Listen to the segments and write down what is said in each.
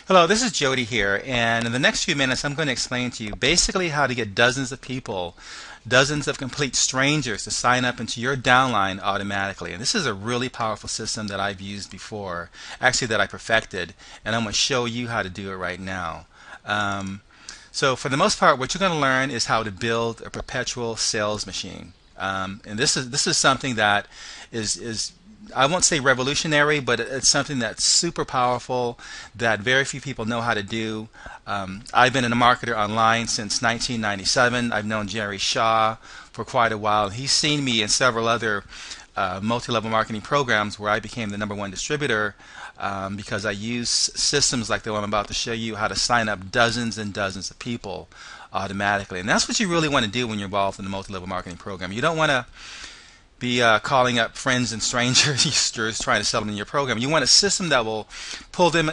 Hello, this is Jody here, and in the next few minutes I'm going to explain to you basically how to get dozens of people, dozens of complete strangers to sign up into your downline automatically. And this is a really powerful system that I've used before, actually that I perfected, and I'm going to show you how to do it right now. So for the most part, what you're going to learn is how to build a perpetual sales machine. And this is something that is I won't say revolutionary, but it's something that's super powerful that very few people know how to do. I've been a marketer online since 1997. I've known Jerry Shaw for quite a while. He's seen me in several other multi-level marketing programs where I became the #1 distributor because I use systems like the one I'm about to show you, how to sign up dozens and dozens of people automatically. And that's what you really want to do when you're involved in the multi-level marketing program. You don't want to be calling up friends and strangers trying to sell them in your program. You want a system that will pull them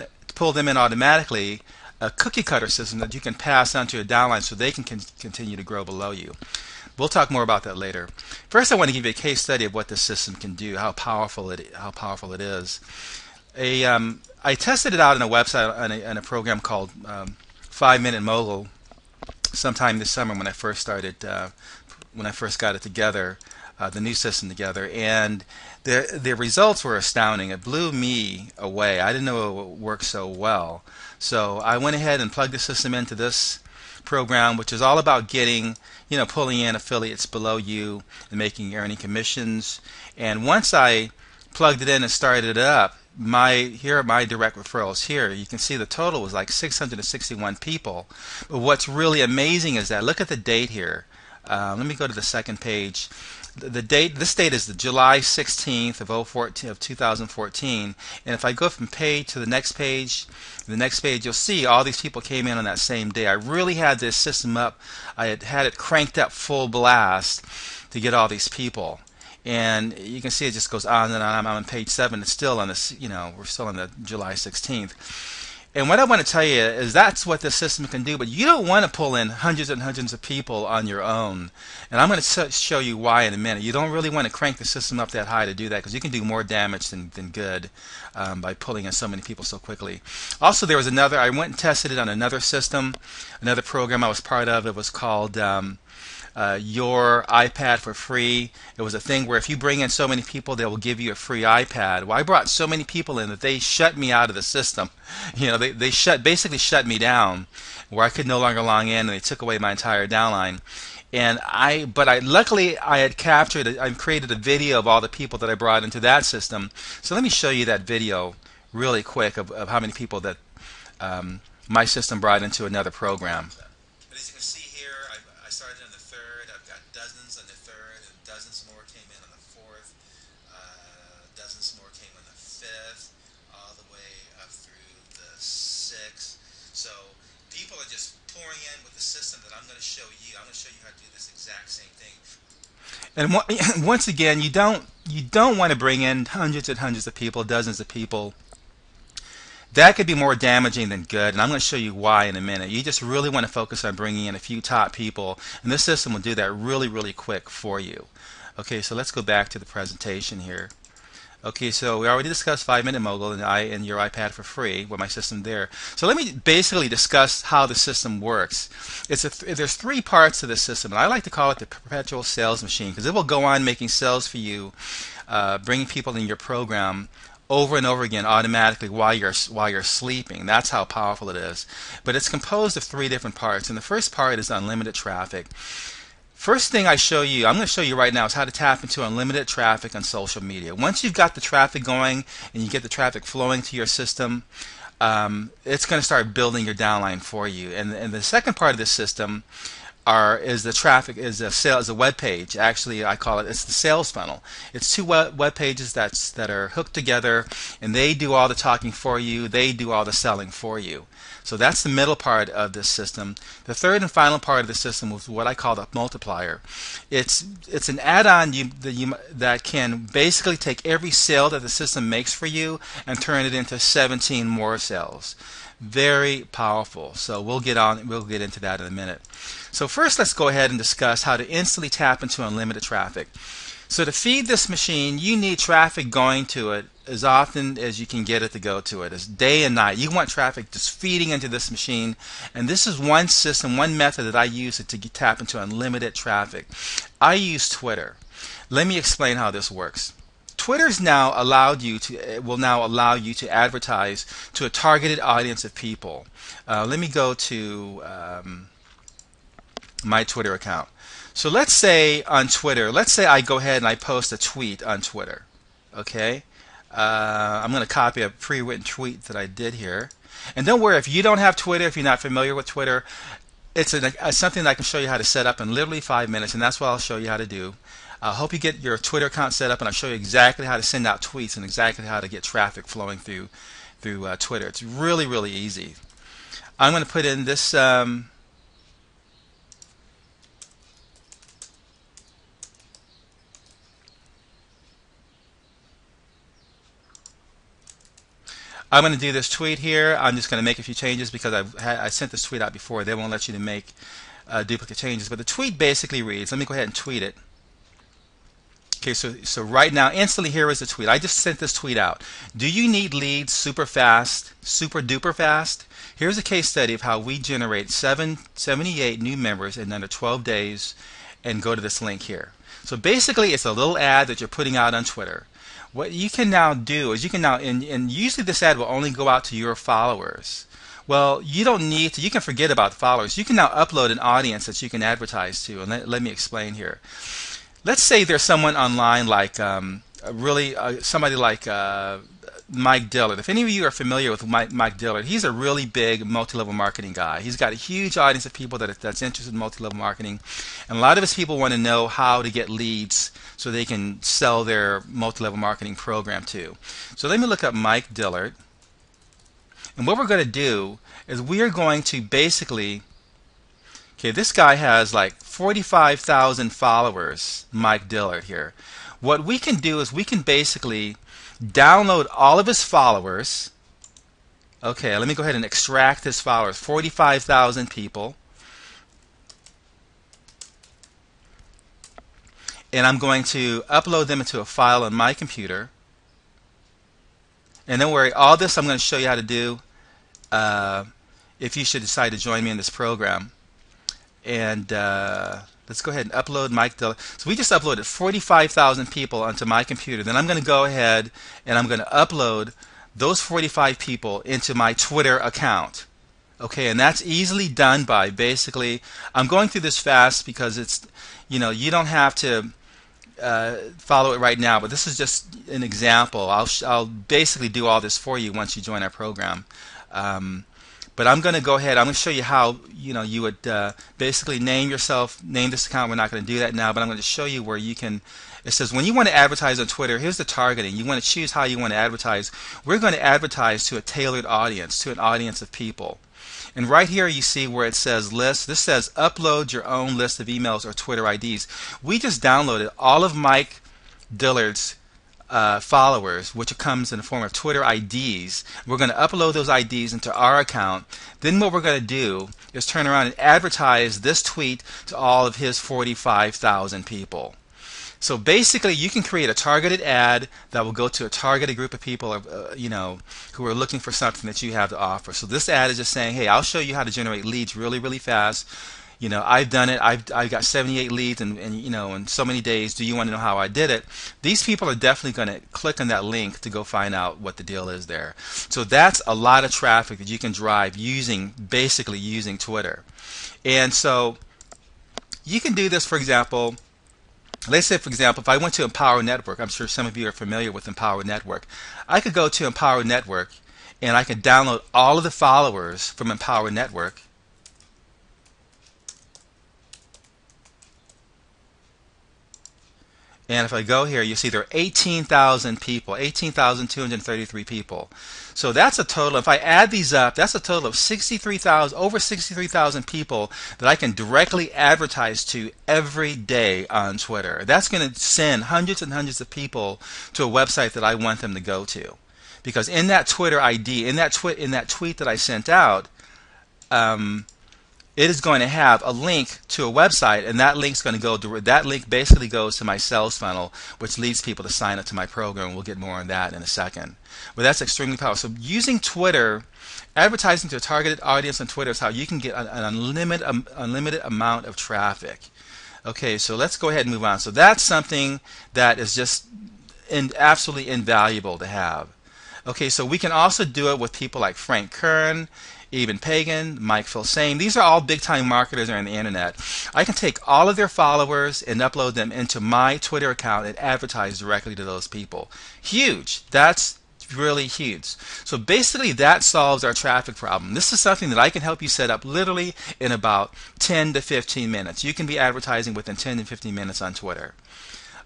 in automatically, a cookie cutter system that you can pass on to your downline so they can continue to grow below you. We'll talk more about that later. First, I want to give you a case study of what this system can do, how powerful it is. I tested it out on a website in a program called 5-Minute Mogul sometime this summer when I first started when I first got it together. The new system together, and the results were astounding. It blew me away. I didn't know it would work so well. So I went ahead and plugged the system into this program, which is all about getting, pulling in affiliates below you and earning commissions. And once I plugged it in and started it up, here are my direct referrals. Here you can see the total was like 661 people. But what's really amazing is that look at the date here. Let me go to the second page. This date is the July 16th of 2014, and if I go from page to the next page, you'll see all these people came in on that same day. I really had this system up. I had it cranked up full blast to get all these people, and you can see it just goes on and on. I'm on page 7. It's still on this. We're still on the July 16th. And what I want to tell you is that's what this system can do, but you don't want to pull in hundreds and hundreds of people on your own. And I'm going to show you why in a minute. You don't really want to crank the system up that high to do that because you can do more damage than good by pulling in so many people so quickly. Also, there was another, I went and tested it on another system, another program I was part of. It was called Your iPad for Free. It was a thing where if you bring in so many people, they will give you a free iPad. Well, I brought so many people in that they shut me out of the system. They basically shut me down where I could no longer log in, and they took away my entire downline. And luckily I had I created a video of all the people that I brought into that system. So let me show you that video really quick of how many people that my system brought into another program. But as you can see here, I started on the 3rd. I've got dozens on the 3rd, and dozens more came in on the 4th. Dozens more came on the 5th, all the way up through the 6th. So people are just pouring in with the system that I'm going to show you. I'm going to show you how to do this exact same thing. And once again, you don't want to bring in hundreds and hundreds of people, dozens of people. That could be more damaging than good, and I'm going to show you why in a minute. You just really want to focus on bringing in a few top people, and this system will do that really, really quick for you. Okay, so let's go back to the presentation here. Okay, so we already discussed 5-Minute Mogul and Your iPad for Free with my system there. So let me basically discuss how the system works. There's 3 parts to the system, and I like to call it the perpetual sales machine because it will go on making sales for you, bringing people in your program over and over again automatically while you're sleeping. That's how powerful it is. But it's composed of 3 different parts, and the first part is unlimited traffic. First thing I'm going to show you right now is how to tap into unlimited traffic on social media. Once you've got the traffic going and you get the traffic flowing to your system, it's going to start building your downline for you. And the second part of this system is a web page. Actually, it's the sales funnel. It's 2 web pages that are hooked together, and they do all the talking for you. They do all the selling for you. So that's the middle part of this system. The third and final part of the system was what I call the multiplier. It's an add-on that can basically take every sale that the system makes for you and turn it into 17 more sales. Very powerful. So we'll get into that in a minute. So first, let's go ahead and discuss how to instantly tap into unlimited traffic. So to feed this machine, you need traffic going to it as often as you can get it to go to it. It's day and night. You want traffic just feeding into this machine, and this is one system, one method that I use to tap into unlimited traffic. I use Twitter. Let me explain how this works. Twitter's now allowed you to will now allow you to advertise to a targeted audience of people. Let me go to my Twitter account. So let's say on Twitter, let's say I go ahead and I post a tweet on Twitter. Okay, I'm going to copy a pre-written tweet that I did here. And don't worry, if you don't have Twitter, if you're not familiar with Twitter, it's something that I can show you how to set up in literally 5 minutes, and that's what I'll show you how to do. I hope you get your Twitter account set up, and I'll show you exactly how to send out tweets and exactly how to get traffic flowing through Twitter. It's really, really easy. I'm going to put in this I'm going to do this tweet here. I'm just going to make a few changes because I sent this tweet out before. They won't let you to make duplicate changes. But the tweet basically reads, let me go ahead and tweet it. Okay, so right now, instantly here is the tweet. I just sent this tweet out. Do you need leads super fast, super duper fast? Here's a case study of how we generate 78 new members in under 12 days, and go to this link here. So basically, it's a little ad that you're putting out on Twitter. What you can now do is you can now, and usually this ad will only go out to your followers. Well, you don't need to, you can forget about the followers. You can now upload an audience that you can advertise to, and let me explain here. Let's say there's someone online like somebody like Mike Dillard. If any of you are familiar with Mike Dillard, he's a really big multi-level marketing guy. He's got a huge audience of people that's interested in multi-level marketing, and a lot of his people want to know how to get leads so they can sell their multi-level marketing program too. So let me look up Mike Dillard, and what we're going to do is we are going to basically, okay, this guy has like 45,000 followers, Mike Dillard here. What we can do is we can basically download all of his followers. Okay, let me go ahead and extract his followers, 45,000 people. And I'm going to upload them into a file on my computer. And don't worry, all this I'm going to show you how to do if you should decide to join me in this program. And let's go ahead and upload Mike Dillard. So we just uploaded 45,000 people onto my computer. Then I'm going to go ahead and I'm going to upload those 45 people into my Twitter account. Okay, and that's easily done by basically, I'm going through this fast because it's, you don't have to follow it right now, but this is just an example. I'll basically do all this for you once you join our program. But I'm going to go ahead. I'm going to show you how you would basically name this account. We're not going to do that now, but I'm going to show you where you can. It says when you want to advertise on Twitter, here's the targeting. You want to choose how you want to advertise. We're going to advertise to a tailored audience, to an audience of people. And right here you see where it says list. This says upload your own list of emails or Twitter IDs. We just downloaded all of Mike Dillard's followers, which comes in the form of Twitter IDs. We're going to upload those IDs into our account. Then what we're going to do is turn around and advertise this tweet to all of his 45,000 people. So basically, you can create a targeted ad that will go to a targeted group of people, who are looking for something that you have to offer. So this ad is just saying, hey, I'll show you how to generate leads really, really fast. I've done it. I've got 78 leads in so many days. Do you want to know how I did it? These people are definitely going to click on that link to go find out what the deal is there. So that's a lot of traffic that you can drive basically using Twitter. And so you can do this, for example. Let's say, for example, if I went to Empower Network, I'm sure some of you are familiar with Empower Network. I could go to Empower Network and I could download all of the followers from Empower Network. And if I go here, you see there are 18,000 people, 18,233 people. So that's a total, if I add these up, that's a total of over 63,000 people that I can directly advertise to every day on Twitter. That's going to send hundreds and hundreds of people to a website that I want them to go to. Because in that Twitter ID, in that tweet that I sent out, it is going to have a link to a website, and that link's going to go to, that link basically goes to my sales funnel, which leads people to sign up to my program. We'll get more on that in a second. But that's extremely powerful. So using Twitter, advertising to a targeted audience on Twitter is how you can get an unlimited amount of traffic. Okay, so let's go ahead and move on. So that's something that is just absolutely invaluable to have. Okay, so we can also do it with people like Frank Kern, Eben Pagan, Mike Filsaime. These are all big-time marketers on the internet. I can take all of their followers and upload them into my Twitter account and advertise directly to those people. Huge. That's really huge. So basically that solves our traffic problem. This is something that I can help you set up literally in about 10 to 15 minutes. You can be advertising within 10 to 15 minutes on Twitter.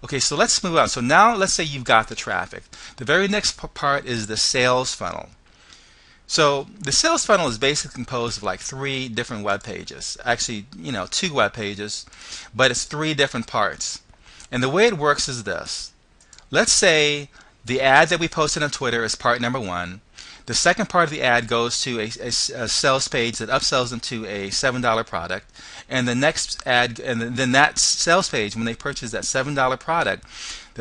Okay, so let's move on. So now let's say you've got the traffic. The very next part is the sales funnel. So the sales funnel is basically composed of like 3 different web pages. Actually, 2 web pages, but it's 3 different parts. And the way it works is this. Let's say the ad that we posted on Twitter is part number 1. The second part of the ad goes to a sales page that upsells them to a $7 product. And the next ad, and then that sales page, when they purchase that $7 product,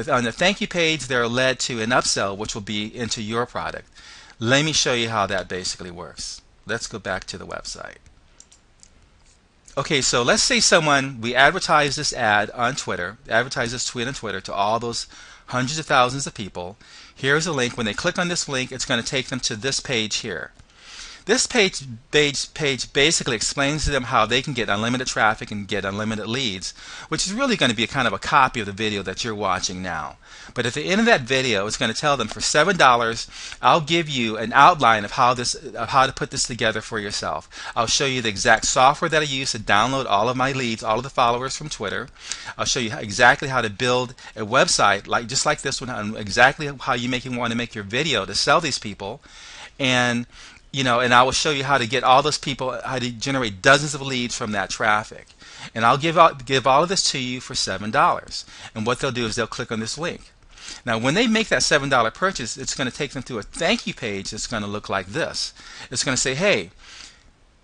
on the thank you page, they're led to an upsell, which will be into your product. Let me show you how that basically works. Let's go back to the website. Okay, so let's say we advertise this ad on Twitter, advertise this tweet on Twitter to all those hundreds of thousands of people. Here's a link. When they click on this link, it's going to take them to this page here. This page basically explains to them how they can get unlimited traffic and get unlimited leads, which is really going to be a kind of a copy of the video that you're watching now. But at the end of that video, it's going to tell them for $7, I'll give you an outline of how to put this together for yourself. I'll show you the exact software that I use to download all of my leads, all of the followers from Twitter. I'll show you exactly how to build a website just like this one, and exactly how you want to make your video to sell these people. And and I will show you how to get all those people, how to generate dozens of leads from that traffic. And I'll give all of this to you for $7. And what they'll do is they'll click on this link. Now, when they make that $7 purchase, it's going to take them to a thank you page that's going to look like this. It's going to say, hey,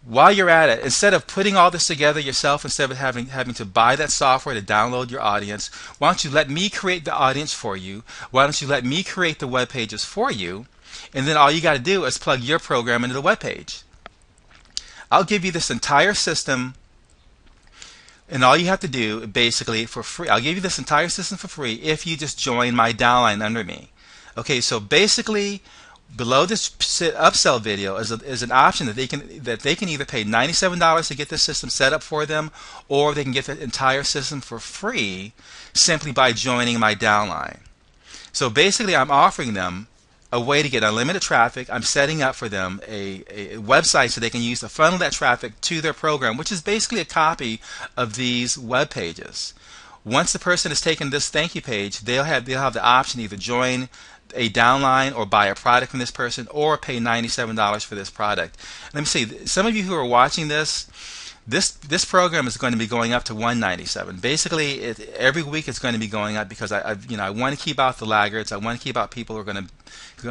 while you're at it, instead of putting all this together yourself, instead of having to buy that software to download your audience, why don't you let me create the audience for you? Why don't you let me create the web pages for you? And then all you got to do is plug your program into the web page. I'll give you this entire system, and all you have to do basically for free. I'll give you this entire system for free if you just join my downline under me. Okay, so basically below this upsell video is an option that they can either pay $97 to get this system set up for them, or they can get the entire system for free simply by joining my downline. So basically I'm offering them a way to get unlimited traffic. I'm setting up for them a website so they can use to funnel that traffic to their program, which is basically a copy of these web pages. Once the person has taken this thank you page, they'll have the option to either join a downline or buy a product from this person, or pay $97 for this product. Let me see, some of you who are watching this program is going to be going up to $197. Basically, every week it's going to be going up because I want to keep out the laggards. I want to keep out people who are going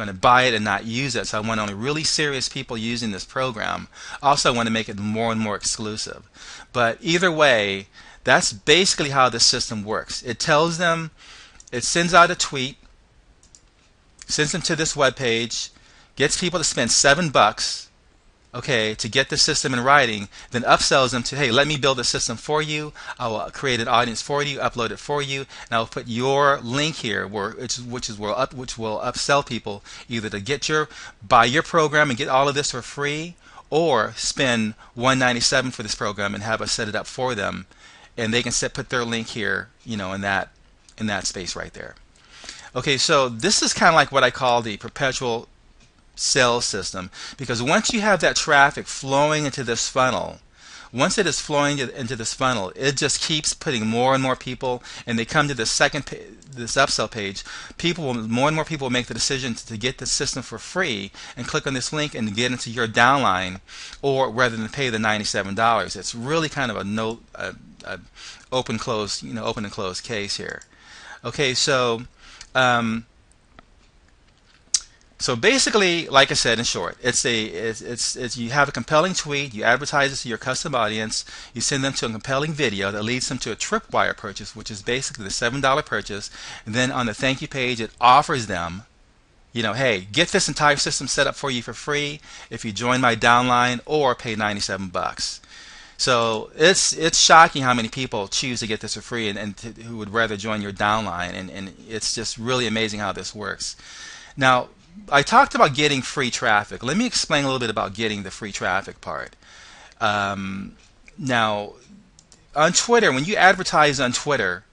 to buy it and not use it. So I want only really serious people using this program. Also, I want to make it more and more exclusive. But either way, that's basically how this system works. It tells them, it sends out a tweet, sends them to this web page, gets people to spend $7. Okay, to get the system in writing, then upsells them to, hey, let me build a system for you. I will create an audience for you, upload it for you, and I will put your link here, which will upsell people either to buy your program and get all of this for free, or spend $197 for this program and have us set it up for them, and they can put their link here, in that space right there. Okay, so this is kind of like what I call the perpetual sales system, because once you have that traffic flowing into this funnel, once it is flowing into this funnel, it just keeps putting more and more people, and they come to this upsell page. More and more people will make the decision to get the system for free and click on this link and get into your downline, or rather than pay the $97. It's really kind of a open and close case here. Okay, so So basically, like I said, in short, it's you have a compelling tweet, you advertise it to your custom audience, you send them to a compelling video that leads them to a tripwire purchase, which is basically the $7 purchase, and then on the thank you page, it offers them, you know, hey, get this entire system set up for you for free if you join my downline or pay 97 bucks. So it's shocking how many people choose to get this for free and who would rather join your downline, and it's just really amazing how this works. Now, I talked about getting free traffic. Let me explain a little bit about getting the free traffic part. Now, on Twitter, when you advertise on Twitter,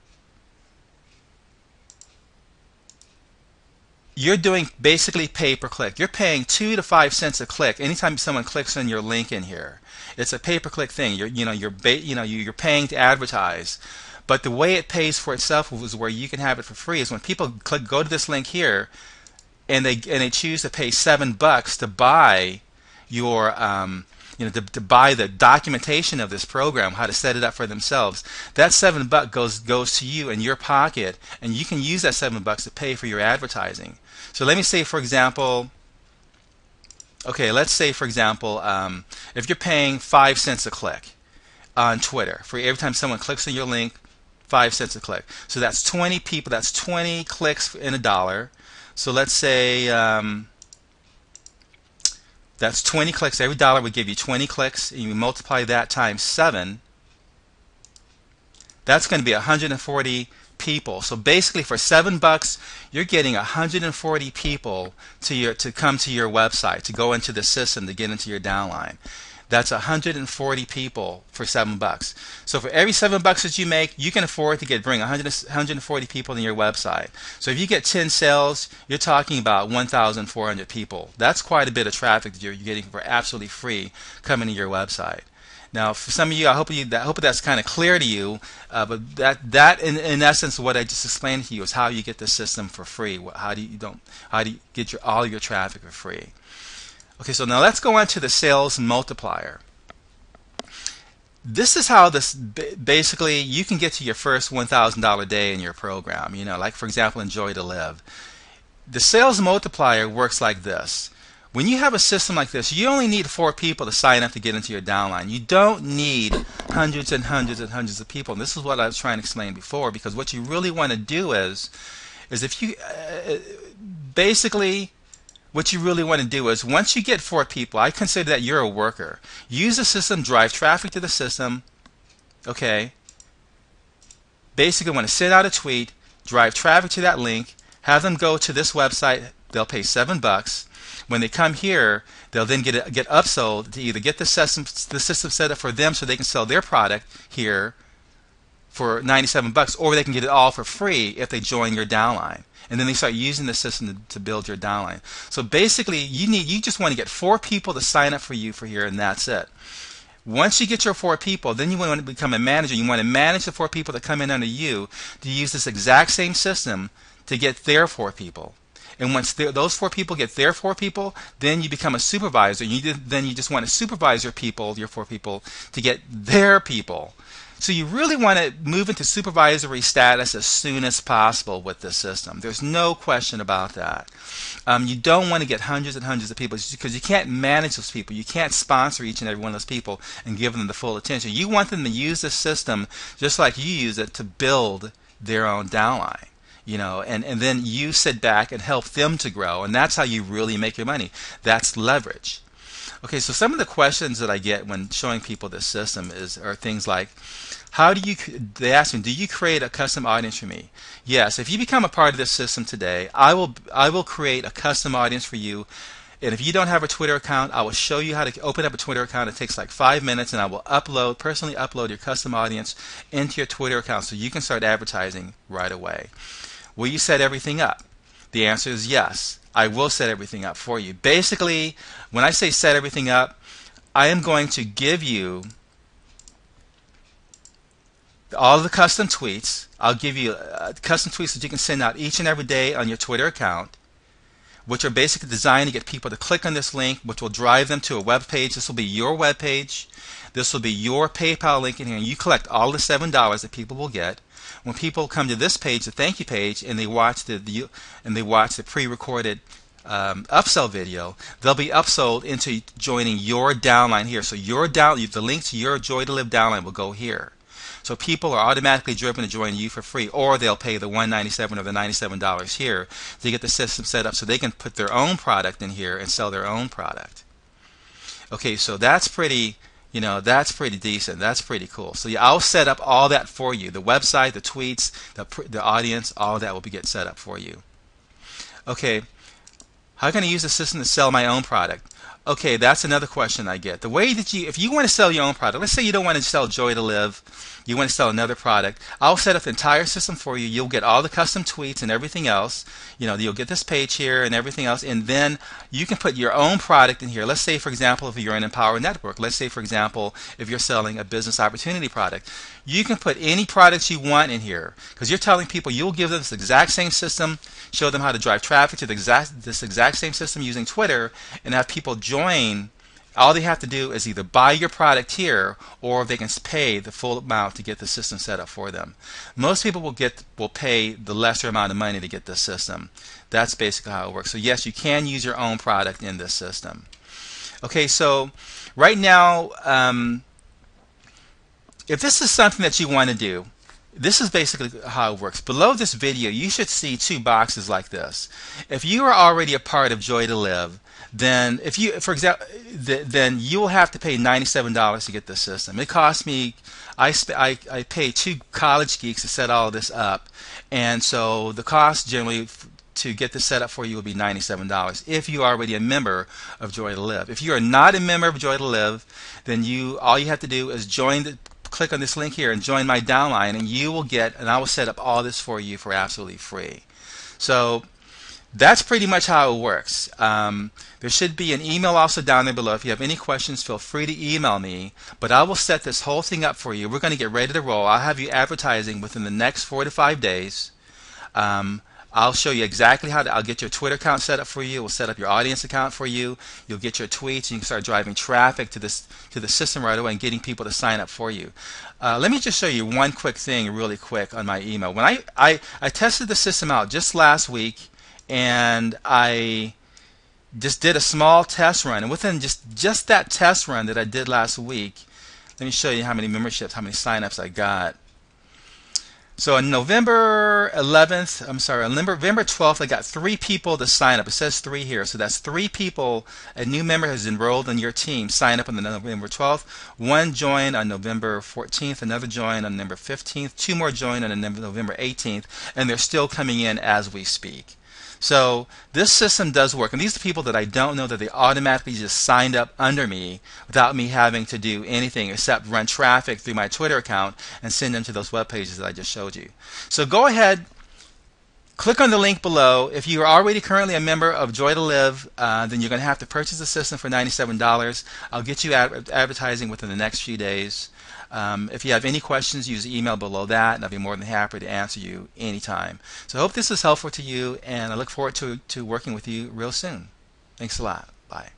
you're doing basically pay per click. You're paying 2 to 5 cents a click anytime someone clicks on your link in here. It's a pay per click thing. You're paying to advertise. But the way it pays for itself is where you can have it for free is when people go to this link here, and they choose to pay $7 to buy your to buy the documentation of this program, how to set it up for themselves. That $7 goes to you in your pocket, and you can use that $7 to pay for your advertising. So let me say, for example, let's say for example, if you're paying 5 cents a click on Twitter for every time someone clicks on your link, 5 cents a click. So that's 20 people. That's 20 clicks in $1. So let's say that's 20 clicks. Every dollar would give you 20 clicks, and you multiply that times 7. That's going to be 140 people. So basically, for $7, you're getting 140 people to come to your website, to go into the system, to get into your downline. That's 140 people for $7. So for every $7 that you make, you can afford to bring 140 people to your website. So if you get 10 sales, you're talking about 1,400 people. That's quite a bit of traffic that you're getting for absolutely free coming to your website. Now, for some of you, I hope that's kind of clear to you. But that in essence, what I just explained to you is how you get the system for free. How do you get all your traffic for free? Okay, so now let's go on to the sales multiplier. This is how basically you can get to your first $1,000 day in your program. Like for example in JoyTo Live. The sales multiplier works like this. When you have a system like this, you only need 4 people to sign up to get into your downline. You don't need hundreds and hundreds and hundreds of people. And this is what I was trying to explain before, because what you really want to do is if you basically what you really want to do is, once you get 4 people, I consider that you're a worker. Use the system, drive traffic to the system. Okay. Basically, want to send out a tweet, drive traffic to that link, have them go to this website. They'll pay $7. When they come here, they'll then get upsold to either get the system set up for them so they can sell their product here for $97, or they can get it all for free if they join your downline. And then they start using the system to build your downline. So basically, you just want to get 4 people to sign up for you for here, and that's it. Once you get your 4 people, then you want to become a manager. You want to manage the 4 people that come in under you to use this exact same system to get their 4 people. And once those 4 people get their 4 people, then you become a supervisor. Then you just want to supervise your 4 people, to get their people. So you really want to move into supervisory status as soon as possible with this system. There's no question about that. You don't want to get hundreds and hundreds of people, because you can't manage those people. You can't sponsor each and every one of those people and give them the full attention. You want them to use this system just like you use it to build their own downline. And then you sit back and help them to grow, and that's how you really make your money. That's leverage. Okay, so some of the questions that I get when showing people this system are things like, they ask me, do you create a custom audience for me? Yes, if you become a part of this system today, I will create a custom audience for you. And if you don't have a Twitter account, I will show you how to open up a Twitter account. It takes like 5 minutes, and I will personally upload your custom audience into your Twitter account so you can start advertising right away. Will you set everything up? The answer is yes. I will set everything up for you. Basically, when I say set everything up, I am going to give you all the custom tweets. I'll give you custom tweets that you can send out each and every day on your Twitter account, which are basically designed to get people to click on this link, which will drive them to a web page. This will be your web page. This will be your PayPal link in here, and you collect all the $7 that people will get. When people come to this page, the thank you page, and they watch the pre-recorded upsell video, they'll be upsold into joining your downline here. So the link to your Joy to Live downline will go here. So people are automatically driven to join you for free, or they'll pay the $197 or the $97 here to get the system set up so they can put their own product in here and sell their own product. Okay, so that's pretty, that's pretty decent. That's pretty cool. So yeah, I'll set up all that for you. The website, the tweets, the audience, all that will get set up for you. Okay, how can I use the system to sell my own product? Okay, that's another question I get. The way that if you want to sell your own product, let's say you don't want to sell Joy to Live, you want to sell another product, I'll set up the entire system for you. You'll get all the custom tweets and everything else. You'll get this page here and everything else, and then you can put your own product in here. Let's say, for example, if you're an Empower Network, let's say, for example, if you're selling a business opportunity product, you can put any products you want in here because you're telling people you'll give them this exact same system, show them how to drive traffic to this exact same system using Twitter, and have people join. All they have to do is either buy your product here, or they can pay the full amount to get the system set up for them. Most people will pay the lesser amount of money to get this system. That's basically how it works. So yes, you can use your own product in this system. Okay, so right now, if this is something that you want to do, this is basically how it works. Below this video, you should see two boxes like this. If you are already a part of Joy to Live, then then you will have to pay $97 to get this system. It cost me, I paid 2 college geeks to set all this up, and so the cost generally to get this set up for you will be $97 if you are already a member of Joy to Live. If you are not a member of Joy to Live, then all you have to do is click on this link here and join my downline, and you will and I will set up all this for you for absolutely free. So that's pretty much how it works. There should be an email also down there below. If you have any questions, feel free to email me, but I will set this whole thing up for you. We're going to get ready to roll. I'll have you advertising within the next 4 to 5 days. I'll show you exactly I'll get your Twitter account set up for you. We'll set up your audience account for you. You'll get your tweets, and you can start driving traffic to the system right away and getting people to sign up for you. Let me just show you one quick thing really quick on my email. When I tested the system out just last week, and I just did a small test run, and within just that test run that I did last week, let me show you how many memberships, how many signups I got. So on November 12th, I got 3 people to sign up. It says 3 here, so that's 3 people. A new member has enrolled in your team. Sign up on November 12th. 1 joined on November 14th. Another joined on November 15th. 2 more joined on November 18th, and they're still coming in as we speak. So this system does work, and these are people that I don't know, that they automatically just signed up under me without me having to do anything except run traffic through my Twitter account and send them to those web pages that I just showed you. So go ahead, click on the link below. If you are already currently a member of Joy to Live, then you're going to have to purchase the system for $97. I'll get you advertising within the next few days. If you have any questions, use the email below that, and I'll be more than happy to answer you anytime. So I hope this is helpful to you, and I look forward to working with you real soon. Thanks a lot. Bye.